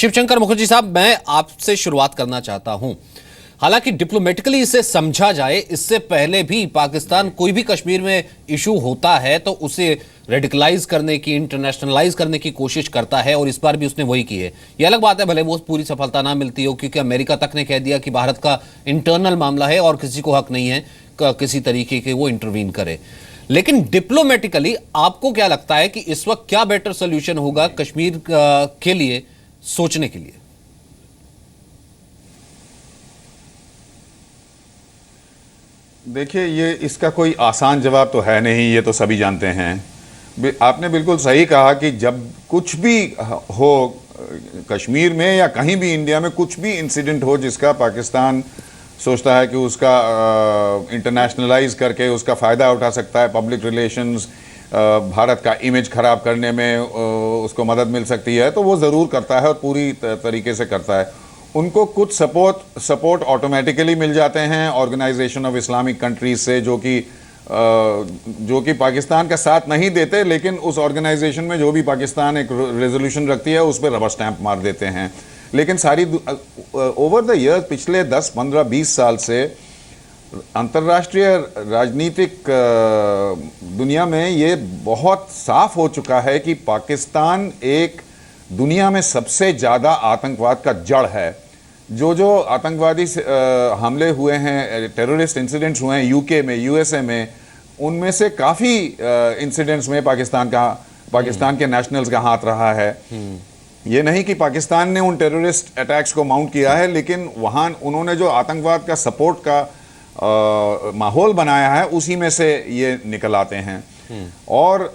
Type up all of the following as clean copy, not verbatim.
शिवशंकर मुखर्जी साहब, मैं आपसे शुरुआत करना चाहता हूं। हालांकि डिप्लोमेटिकली इसे समझा जाए, इससे पहले भी पाकिस्तान कोई भी कश्मीर में इशू होता है तो उसे रेडिकलाइज करने की, इंटरनेशनलाइज करने की कोशिश करता है, और इस बार भी उसने वही की है। यह अलग बात है भले वो पूरी सफलता ना मिलती हो, क्योंकि अमेरिका तक ने कह दिया कि भारत का इंटरनल मामला है और किसी को हक नहीं है किसी तरीके के वो इंटरवीन करे। लेकिन डिप्लोमेटिकली आपको क्या लगता है कि इस वक्त क्या बेटर सोल्यूशन होगा कश्मीर के लिए सोचने के लिए? देखिए, ये इसका कोई आसान जवाब तो है नहीं, ये तो सभी जानते हैं। आपने बिल्कुल सही कहा कि जब कुछ भी हो कश्मीर में या कहीं भी इंडिया में, कुछ भी इंसिडेंट हो जिसका पाकिस्तान सोचता है कि उसका इंटरनेशनलाइज करके उसका फ़ायदा उठा सकता है, पब्लिक रिलेशंस, भारत का इमेज ख़राब करने में उसको मदद मिल सकती है, तो वो ज़रूर करता है और पूरी तरीके से करता है। उनको कुछ सपोर्ट ऑटोमेटिकली मिल जाते हैं ऑर्गेनाइजेशन ऑफ इस्लामिक कंट्रीज से, जो कि पाकिस्तान का साथ नहीं देते, लेकिन उस ऑर्गेनाइजेशन में जो भी पाकिस्तान एक रेजोल्यूशन रखती है उस पर रबर स्टैंप मार देते हैं। लेकिन सारी ओवर द ईयर, पिछले 10, 15, 20 साल से अंतर्राष्ट्रीय राजनीतिक दुनिया में ये बहुत साफ हो चुका है कि पाकिस्तान एक दुनिया में सबसे ज़्यादा आतंकवाद का जड़ है। जो आतंकवादी हमले हुए हैं, टेररिस्ट इंसिडेंट्स हुए हैं यूके में, यूएसए में, उनमें से काफ़ी इंसिडेंट्स में पाकिस्तान के नेशनल्स का हाथ रहा है। ये नहीं कि पाकिस्तान ने उन टेररिस्ट अटैक्स को माउंट किया है, लेकिन वहाँ उन्होंने जो आतंकवाद का सपोर्ट का माहौल बनाया है, उसी में से ये निकल आते हैं। और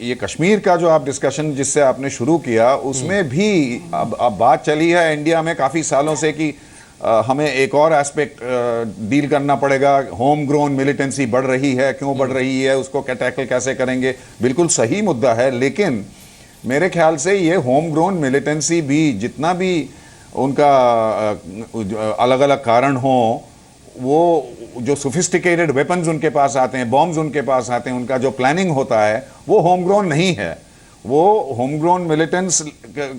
ये कश्मीर का जो आप डिस्कशन जिससे आपने शुरू किया, उसमें भी अब बात चली है इंडिया में काफ़ी सालों से कि हमें एक और एस्पेक्ट डील करना पड़ेगा। होम ग्रोन मिलिटेंसी बढ़ रही है, क्यों बढ़ रही है, उसको टैकल कैसे करेंगे? बिल्कुल सही मुद्दा है, लेकिन मेरे ख्याल से ये होम ग्रोन मिलिटेंसी भी, जितना भी उनका अलग अलग कारण हो, वो जो सोफिस्टिकेटेड वेपन्स उनके पास आते हैं, बॉम्ब्स उनके पास आते हैं, उनका जो प्लानिंग होता है, वो होम ग्रोन नहीं है। वो होम ग्रोन मिलिटेंट्स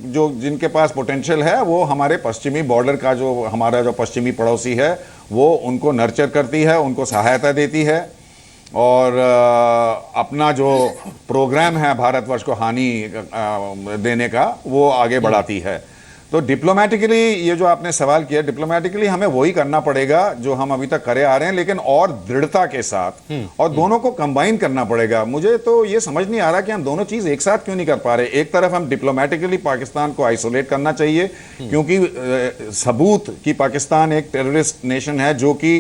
जो जिनके पास पोटेंशियल है, वो हमारे पश्चिमी बॉर्डर का हमारा जो पश्चिमी पड़ोसी है, वो उनको नर्चर करती है, उनको सहायता देती है, और अपना जो प्रोग्राम है भारतवर्ष को हानि देने का, वो आगे बढ़ाती है। तो डिप्लोमेटिकली, ये जो आपने सवाल किया, डिप्लोमेटिकली हमें वही करना पड़ेगा जो हम अभी तक करे आ रहे हैं, लेकिन और दृढ़ता के साथ, और दोनों को कंबाइन करना पड़ेगा। मुझे तो ये समझ नहीं आ रहा कि हम दोनों चीज एक साथ क्यों नहीं कर पा रहे। एक तरफ हम डिप्लोमेटिकली पाकिस्तान को आइसोलेट करना चाहिए, क्योंकि सबूत कि पाकिस्तान एक टेररिस्ट नेशन है जो कि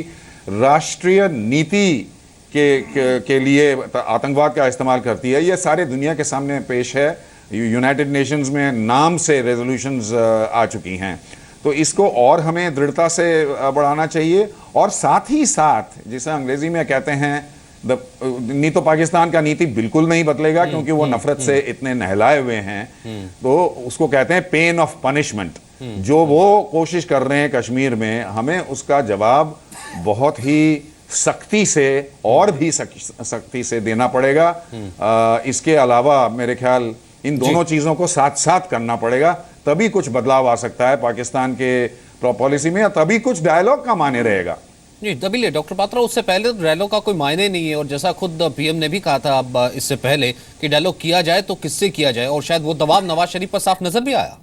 राष्ट्रीय नीति के लिए आतंकवाद का इस्तेमाल करती है, ये सारे दुनिया के सामने पेश है। यूनाइटेड नेशंस में नाम से रेजोल्यूशंस आ चुकी हैं। तो इसको और हमें दृढ़ता से बढ़ाना चाहिए, और साथ ही साथ, जिसे अंग्रेजी में कहते हैं, नहीं तो पाकिस्तान का नीति बिल्कुल नहीं बदलेगा, क्योंकि वो नफरत से इतने नहलाए हुए हैं। तो उसको कहते हैं पेन ऑफ पनिशमेंट। जो वो कोशिश कर रहे हैं कश्मीर में, हमें उसका जवाब बहुत ही सख्ती से, और भी सख्ती से देना पड़ेगा। इसके अलावा मेरे ख्याल इन दोनों चीजों को साथ साथ करना पड़ेगा, तभी कुछ बदलाव आ सकता है पाकिस्तान के पॉलिसी में, तभी कुछ डायलॉग का मायने रहेगा। जी, तभी ले डॉक्टर पात्रा, उससे पहले तो डायलॉग का कोई मायने नहीं है, और जैसा खुद पीएम ने भी कहा था अब इससे पहले कि डायलॉग किया जाए तो किससे किया जाए, और शायद वो दबाव नवाज शरीफ पर साफ नजर भी आया।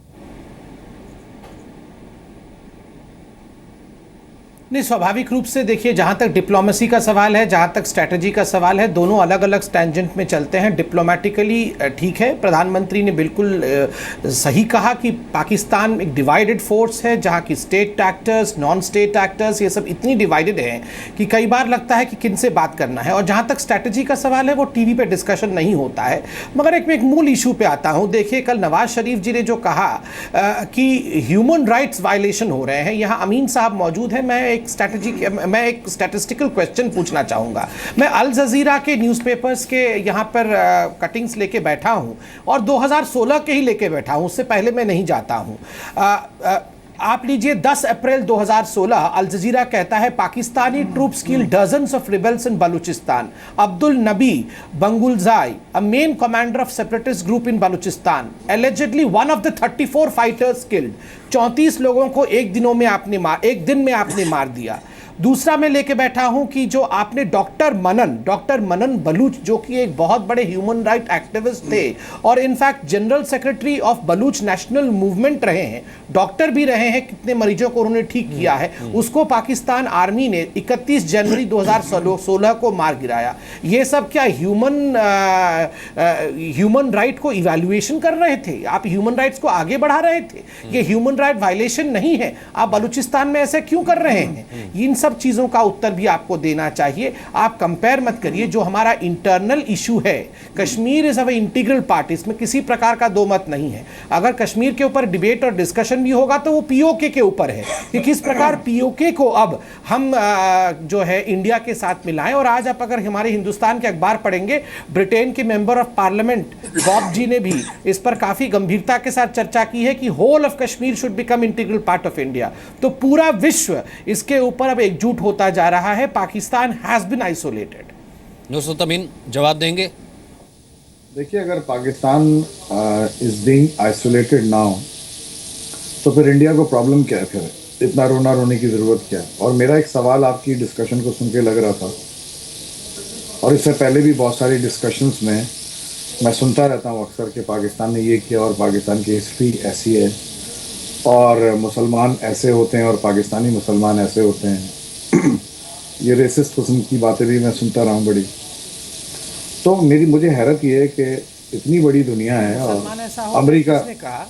नहीं, स्वाभाविक रूप से देखिए, जहाँ तक डिप्लोमेसी का सवाल है, जहाँ तक स्ट्रैटेजी का सवाल है, दोनों अलग अलग स्टैंजेंट में चलते हैं। डिप्लोमेटिकली ठीक है, प्रधानमंत्री ने बिल्कुल सही कहा कि पाकिस्तान एक डिवाइडेड फोर्स है, जहाँ की state actors, non state actors, ये सब इतनी डिवाइडेड हैं कि कई बार लगता है कि किन से बात करना है। और जहाँ तक स्ट्रैटेजी का सवाल है, वो टीवी पे डिस्कशन नहीं होता है। मगर एक मूल इशू पे आता हूँ। देखिए, कल नवाज शरीफ जी ने जो कहा कि ह्यूमन राइट्स वायलेशन हो रहे हैं, यहाँ अमीन साहब मौजूद है, मैं एक स्टैटिस्टिकल क्वेश्चन पूछना चाहूंगा। मैं अल जजीरा के न्यूज़पेपर्स के यहाँ पर कटिंग्स लेके बैठा हूँ, और 2016 के ही लेके बैठा हूँ, उससे पहले मैं नहीं जाता हूँ। आप लीजिए 10 अप्रैल 2016 अल जजीरा कहता है Pakistani troops kill dozens of rebels in Balochistan. Abdul Nabi Bangulzai, a main commander of separatist group in Balochistan, allegedly one of the 34 fighters killed. 34 लोगों को एक दिन में आपने मार दिया। दूसरा मैं लेके बैठा हूं कि जो आपने डॉक्टर मनन बलूच, जो कि एक बहुत बड़े ह्यूमन राइट एक्टिविस्ट थे और in fact general secretary of Baloch national movement रहे हैं, डॉक्टर भी रहे हैं, कितने मरीजों को उन्होंने ठीक किया है, उसको पाकिस्तान आर्मी ने 31 जनवरी 2016 को मार गिराया। ये सब क्या ह्यूमन राइट को इवैल्यूएशन कर रहे थे? आप ह्यूमन राइट्स को आगे बढ़ा रहे थे? ये ह्यूमन राइट वायलेशन नहीं है, आप बलूचिस्तान में ऐसे क्यों कर रहे हैं? इन सब चीजों का उत्तर भी आपको देना चाहिए। आप कंपेयर मत करिए। जो हमारा इंटरनल इशू है, Kashmir is our integral part, इसमें किसी प्रकार का दो मत नहीं है। अगर कश्मीर के ऊपर डिबेट और डिस्कशन भी होगा तो वो पीओके के ऊपर है कि किस प्रकार पीओके को अब हम जो है इंडिया के साथ मिलाएं। और आज आप अगर हमारे हिंदुस्तान के अखबार पढ़ेंगे, ब्रिटेन के मेंबर ऑफ पार्लियामेंट बॉब जी ने भी इस पर काफी गंभीरता के साथ चर्चा की है कि whole of Kashmir should become integral part of India. तो पूरा विश्व इसके ऊपर अब एकजुट होता जा रहा है। Pakistan has been isolated. Nusrat Amin जवाब देंगे? देखिए, अगर Pakistan is being isolated now तो फिर इंडिया को प्रॉब्लम क्या है? फिर इतना रोने की जरूरत क्या है? और मेरा एक सवाल आपकी डिस्कशन को सुन के लग रहा था, और इससे पहले भी बहुत सारी डिस्कशंस में मैं सुनता रहता हूँ अक्सर कि पाकिस्तान ने ये किया और पाकिस्तान की हिस्ट्री ऐसी है और मुसलमान ऐसे होते हैं और पाकिस्तानी मुसलमान ऐसे होते हैं। ये रेसिस्ट किस्म की बातें भी मैं सुनता रहा हूँ बड़ी। तो मुझे हैरत ये है कि इतनी बड़ी दुनिया है और अमेरिका,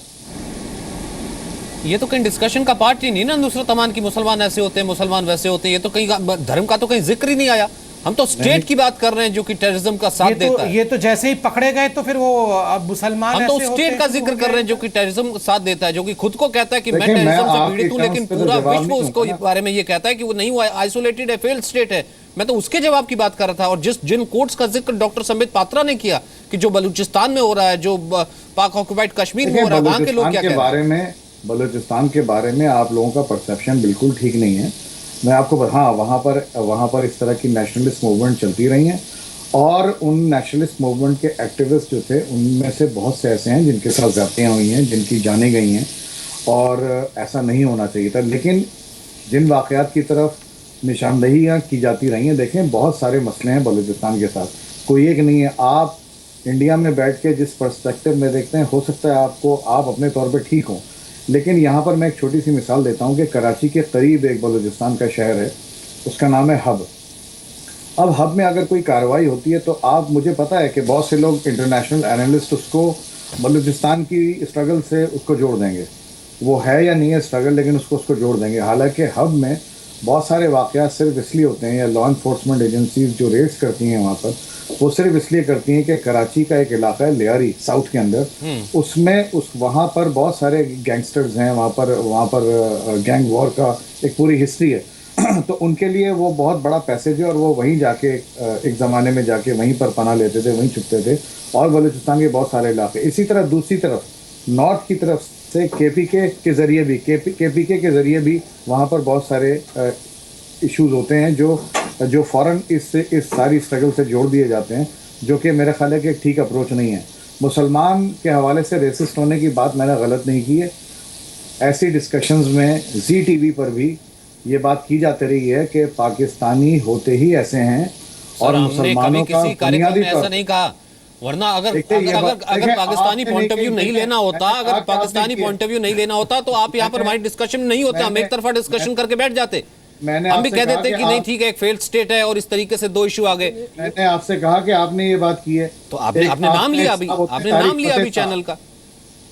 ये तो कहीं डिस्कशन का पार्ट ही नहीं ना नुसरत अमान की मुसलमान ऐसे होते हैं, मुसलमान वैसे होते हैं। ये तो कहीं धर्म का तो कहीं जिक्र ही नहीं आया। हम तो स्टेट की बात कर रहे हैं जो कि टेररिज्म का साथ देता है। ये तो जैसे ही पकड़े गए तो फिर वो मुसलमान, हम तो स्टेट का जिक्र कर रहे हैं जो कि टेररिज्म का साथ देता है, जो कि खुद को कहता है कि मैं टेररिज्म से पीड़ित हूं, लेकिन पूरा विश्व उसको बारे में ये कहता है कि वो नहीं हुआ, आइसोलेटेड है, फेल्ड स्टेट है। मैं तो उसके जवाब की बात कर रहा था। और जिन कोर्ट्स का जिक्र डॉक्टर संबित पात्रा ने किया कि जो बलूचिस्तान में हो रहा है, जो पाक ऑक्युपाइड कश्मीर में हो रहा है, वहां के लोग क्या कह रहे हैं? बलूचिस्तान के बारे में आप लोगों का परसेप्शन बिल्कुल ठीक नहीं है। मैं आपको हाँ, वहाँ पर इस तरह की नेशनलिस्ट मूवमेंट चलती रही हैं और उन नेशनलिस्ट मूवमेंट के एक्टिविस्ट जो थे उनमें से बहुत से ऐसे हैं जिनके साथ ज़्यादतियाँ हुई हैं, जिनकी जानें गई हैं, और ऐसा नहीं होना चाहिए था। लेकिन जिन वाक़यात की तरफ निशानदहियाँ की जाती रही हैं, देखें बहुत सारे मसले हैं बलूचिस्तान के साथ, कोई एक नहीं है। आप इंडिया में बैठ के जिस पर्सपेक्टिव में देखते हैं, हो सकता है आप अपने तौर पर ठीक हों, लेकिन यहाँ पर मैं एक छोटी सी मिसाल देता हूँ कि कराची के करीब एक बलूचिस्तान का शहर है, उसका नाम है हब। अब हब में अगर कोई कार्रवाई होती है तो मुझे पता है कि बहुत से लोग इंटरनेशनल एनालिस्ट उसको बलूचिस्तान की स्ट्रगल से उसको जोड़ देंगे। वो है या नहीं है स्ट्रगल, लेकिन उसको जोड़ देंगे। हालांकि हब में बहुत सारे वाक़यात सिर्फ इसलिए होते हैं, या लॉ इन्फोर्समेंट एजेंसीज जो रेड्स करती हैं वहाँ पर, वो सिर्फ इसलिए करती हैं कि कराची का एक इलाका है लियारी साउथ के अंदर, उसमें वहाँ पर बहुत सारे गैंगस्टर्स हैं, वहाँ पर गैंग वॉर का एक पूरी हिस्ट्री है। तो उनके लिए वो बहुत बड़ा पैसेज है और वो वहीं जाके एक ज़माने में जाके वहीं पर पनाह लेते थे, वहीं छुपते थे। और बलूचिस्तान के बहुत सारे इलाके, इसी तरह दूसरी तरफ नॉर्थ की तरफ से केपीके के ज़रिए भी वहाँ पर बहुत सारे इश्यूज होते हैं जो फ़ौरन इस सारी स्ट्रगल से जोड़ दिए जाते हैं, जो कि मेरा ख्याल है कि एक ठीक अप्रोच नहीं है। मुसलमान के हवाले से रेसिस्ट होने की बात मैंने गलत नहीं की है। ऐसी डिस्कशंस में जी टीवी पर भी ये बात की जाती रही है कि पाकिस्तानी होते ही ऐसे हैं और मुसलमानों का बुनियादी ऐसा नहीं कहा। वरना अगर पाकिस्तानी पॉइंट ऑफ व्यू नहीं लेना होता, अगर पाकिस्तानी पॉइंट ऑफ व्यू नहीं लेना होता तो आप यहाँ पर हमारी डिस्कशन नहीं होता, हम एक तरफा डिस्कशन करके बैठ जाते। हम भी कह देते कि नहीं ठीक है, एक फेल्ड स्टेट है और इस तरीके से दो इशू आ गए। मैंने आपसे कहा कि आपने ये बात की है, तो आपने नाम लिया अभी चैनल का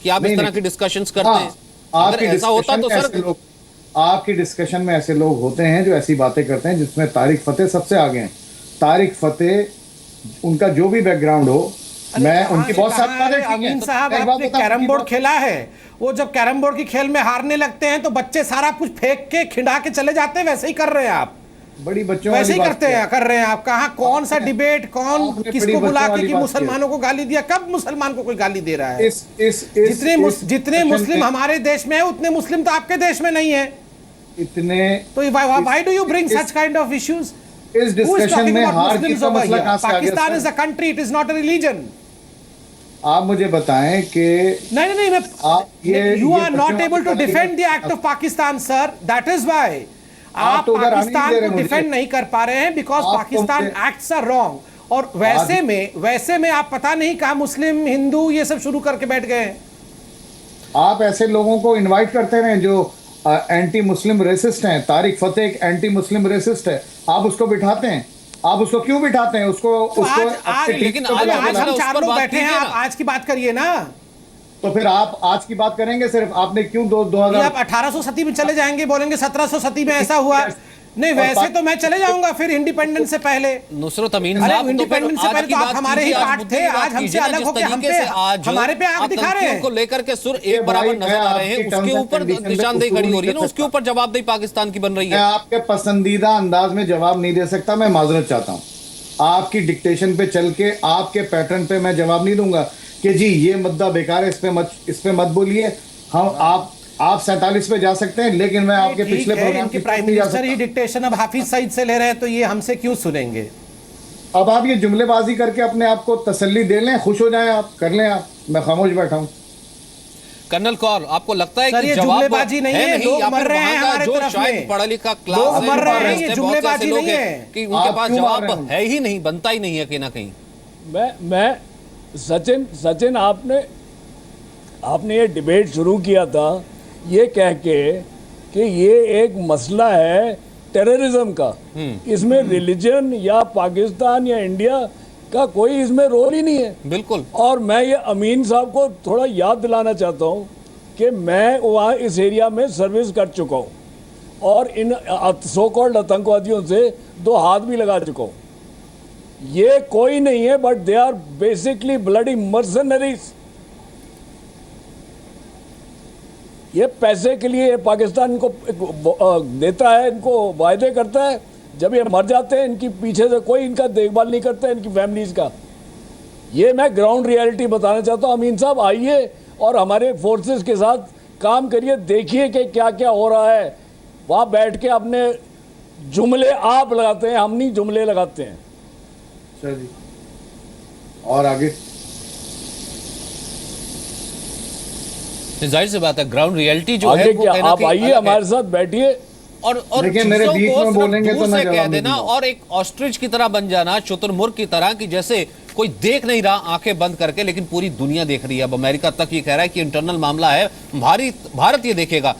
कि आप इस तरह की डिस्कशंस करते हैं। अगर ऐसा होता तो सर, आपकी डिस्कशन में ऐसे लोग होते हैं जो ऐसी बातें करते हैं, जिसमें तारिक फतेह सबसे आगे हैं। तारिक फतेह उनका जो भी बैकग्राउंड हो, मैं उनकी बहुत सारी अमीन साहब, आपने कैरम बोर्ड खेला है? वो जब कैरम बोर्ड की खेल में हारने लगते हैं तो बच्चे सारा कुछ फेंक के खिंडा के चले जाते हैं, वैसे ही कर रहे हैं आप। बड़ी बच्चों वैसे वाली ही बात करते किया। हैं, कर रहे हैं आप। कहाँ कौन सा डिबेट, कौन आपने बड़ी किसको बच्चों बुला के वाली कि बात मुसलमानों को गाली दिया? कब मुसलमान को कोई गाली दे रहा है? जितने discussion मुस्लिम में हमारे देश में है उतने मुस्लिम तो आपके देश में नहीं है। इतने तो why do you bring such kind of issues? इस डिस्कशन में हार जीत का मसला कहां से आ गया? Pakistan is a country, it is not a religion. आप मुझे बताएं कि नहीं, आप you are not able to defend the act of Pakistan sir, that is why आप तो उधर आने नहीं पाकिस्तान दे रहे को मुझे। डिफेंड नहीं कर पा रहे हैं, बिकॉज आप तो पाकिस्तान मुझे- एक्ट्स आर रॉन्ग। और वैसे में आप पता नहीं कहा मुस्लिम हिंदू ये सब शुरू करके बैठ गए हैं। आप ऐसे लोगों को इनवाइट करते रहे जो एंटी मुस्लिम रेसिस्ट हैं। तारिक फतेह एक एंटी मुस्लिम रेसिस्ट है, आप उसको बिठाते हैं। आप उसको क्यों बिठाते हैं? उसको तो उसको आज आपके टीम लेकिन को आज बुला के आज लाओ। हम उस चार पर लोग बात बैठे हैं, कीजिए आप ना। आज की बात करिए ना। तो फिर आप आज की बात करेंगे सिर्फ? आपने क्यों ये 2000 आप 1800 सदी में चले जाएंगे, बोलेंगे 1700 में ऐसा हुआ। नहीं, और वैसे तो मैं चले जाऊंगा फिर इंडिपेंडेंस से पहले। नुसरत अमीन अरे साहब, तो फिर इंडिपेंडेंस से आज पहले की तो आप बात हमारे ही कीजिए, पार्ट मुद्दे थे। की बात आज हमसे कीजिए ना, अलग जिस होके तरीके से आज हमारे पे आग दिखा रहे आतंकियों हैं। को लेकर के सुर ये एक बराबर भाई, नजर मैं आ रहे हैं, आपकी उसके terms and ऊपर conditions में निशानदेही कुछ खड़ी हो नहीं रही है ना, कर उसके सकता। ऊपर जवाबदेही पाकिस्तान की बन रही मैं है। आपके पसंदीदा अंदाज में जवाब नहीं दे सकता, मैं माजरत चाहता हूं। आपकी डिक्टेशन पे चल के आपके पैटर्न पे मैं जवाब नहीं दूंगा कि जी ये मुद्दा बेकार है, इस पे मत बोलिए। हम आप 47 पे जा सकते हैं, लेकिन मैं आपके ठीक पिछले है, प्रोग्राम इनके की प्राइम नहीं जा मिनिस्टर ही सकता। डिक्टेशन अब हाफिज सईद से ले रहे हैं, तो ये हमसे क्यों सुनेंगे? अब आप ये जुमलेबाजी करके अपने आप को तसल्ली दे लें, खुश हो जाएं, आप कर लें। आप, मैं खामोश बैठा हूं। कर्नल कौर, आपको लगता है सर, कि ये जवाब जुमलेबाजी नहीं है, लोग या मर फिर रहे हैं वहाँ का हमारे जो तरफ शायद में। पढ़ा लिखा क्लास लोग है, मर रहे हैं, यूनिवर्सिटी ये है, बहुत से ऐसे जुमलेबाजी लोग नहीं हैं है। कि उनके आप पास क्यों मार जवाब रहे हैं? है ही नहीं, बनता ही नहीं है कहीं ना कहीं। मैं सचिन आपने ये डिबेट शुरू किया था ये कह के कि ये एक मसला है टेररिज्म का, इसमें रिलीजन या पाकिस्तान या इंडिया का कोई इसमें रोल ही नहीं है। बिल्कुल। और मैं ये अमीन साहब को थोड़ा याद दिलाना चाहता हूँ कि मैं वहाँ इस एरिया में सर्विस कर चुका हूँ और इन सो कॉल्ड आतंकवादियों से 2 हाथ भी लगा चुका हूँ। ये कोई नहीं है, but they are basically bloody mercenaries. ये पैसे के लिए पाकिस्तान इनको देता है, इनको वायदे करता है, जब ये मर जाते हैं इनकी पीछे से कोई इनका देखभाल नहीं करता है, इनकी फैमिलीज का। ये मैं ग्राउंड रियलिटी बताना चाहता हूँ। अमीन साहब आइए और हमारे फोर्सेस के साथ काम करिए, देखिए कि क्या क्या हो रहा है। वहाँ बैठ के अपने जुमले आप लगाते हैं, हम नहीं जुमले लगाते हैं। अच्छा जी, और आगे? जाहिर सी बात है, ग्राउंड रियलिटी जो आगे है वो क्या, कहीं ना आप कहीं आइए अलग है। हमारे साथ बैठिए। और देखिए, मेरे चीजों बीच को में सिर्फ बोलेंगे दूर तो मैं से जवाब कह नहीं देना दूंगा। और एक ऑस्ट्रिच की तरह बन जाना, शुतुरमुर्ग की तरह, कि जैसे कोई देख नहीं रहा आंखें बंद करके, लेकिन पूरी दुनिया देख रही है। अब अमेरिका तक ये कह रहा है कि इंटरनल मामला है, भारत ये देखेगा।